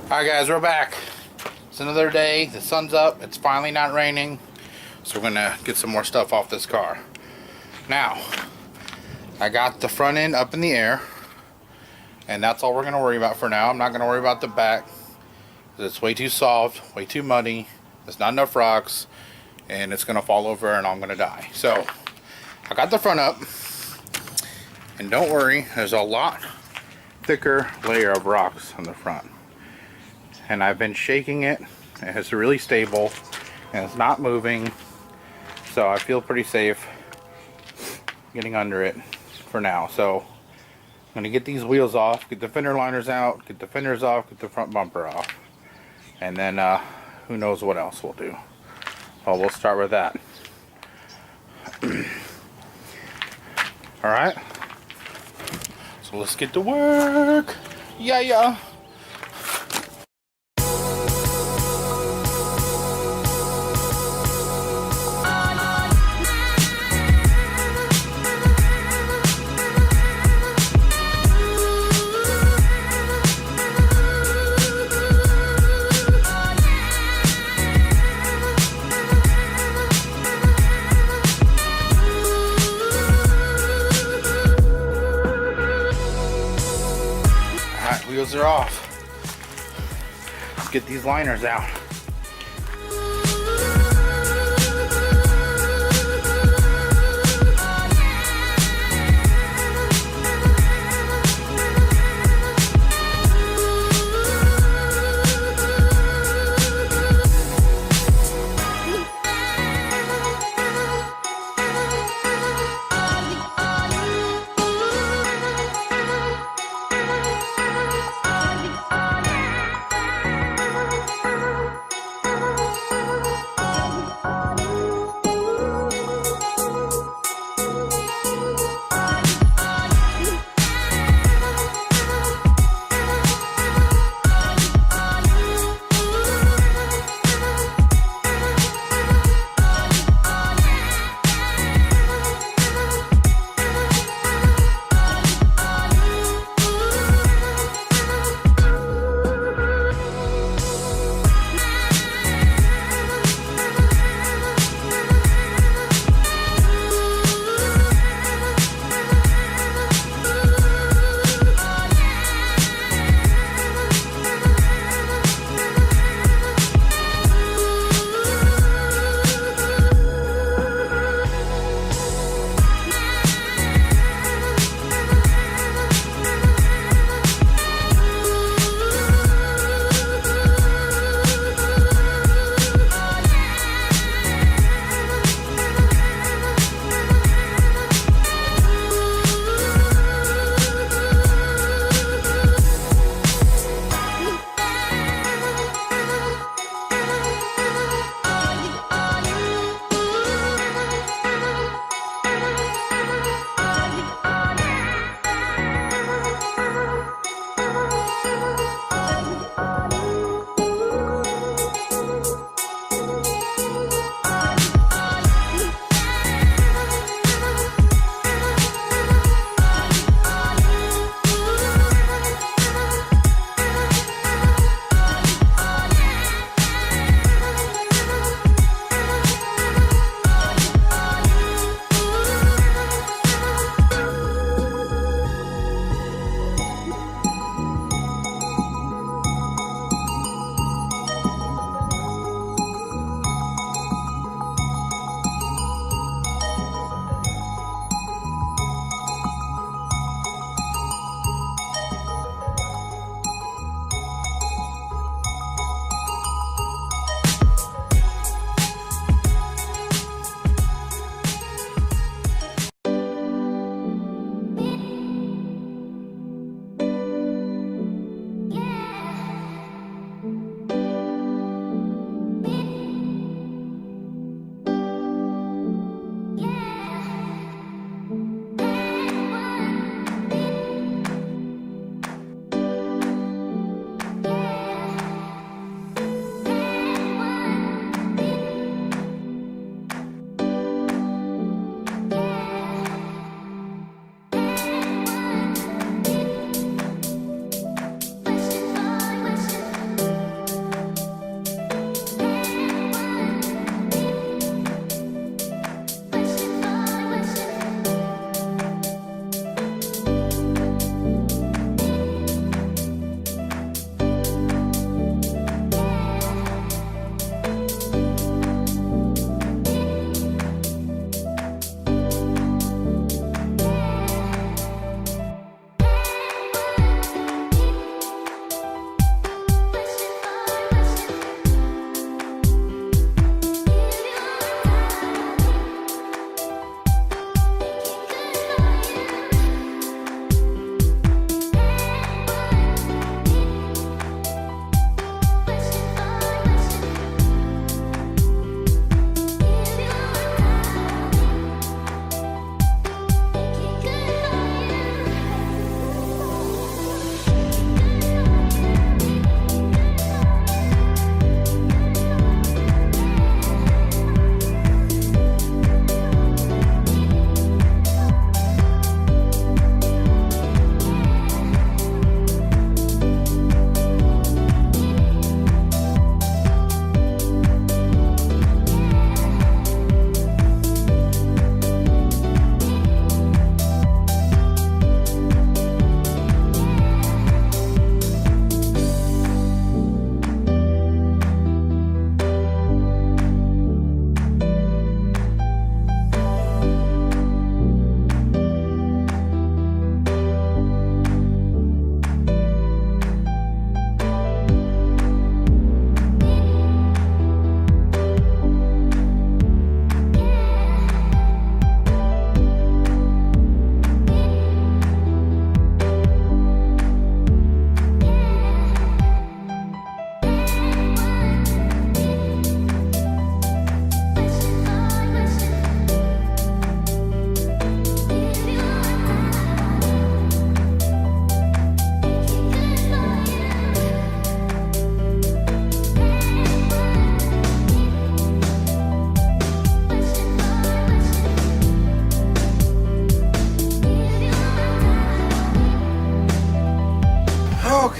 Alright guys, we're back. It's another day, the sun's up, it's finally not raining, so we're gonna get some more stuff off this car. Now, I got the front end up in the air, and that's all we're gonna worry about for now. I'm not gonna worry about the back, because it's way too soft, way too muddy, there's not enough rocks, and it's gonna fall over and I'm gonna die. So, I got the front up, and don't worry, there's a lot thicker layer of rocks on the front. And I've been shaking it, and it's really stable, and it's not moving, so I feel pretty safe getting under it for now. So I'm going to get these wheels off, get the fender liners out, get the fenders off, get the front bumper off, and then who knows what else we'll do. Well, we'll start with that. Alright, so let's get to work. Yeah. Wheels are off. Let's get these liners out.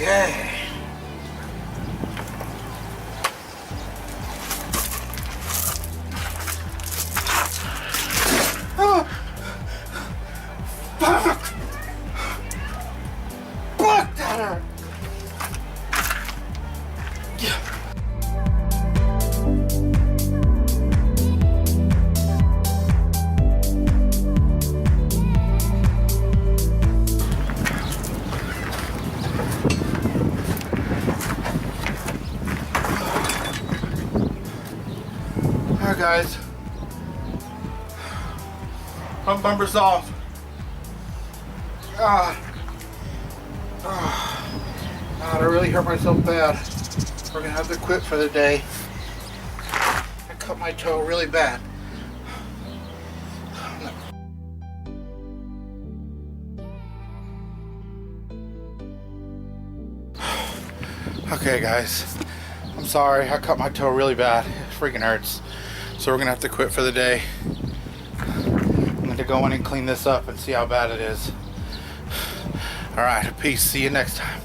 Okay. Oh. Fuck! Fuck that hurt! Alright guys, front bumper's off. God, I really hurt myself bad. We're gonna have to quit for the day. I cut my toe really bad. Okay guys, I'm sorry, I cut my toe really bad. It freaking hurts. So we're gonna have to quit for the day. I'm gonna go in and clean this up and see how bad it is. Alright, peace, see you next time.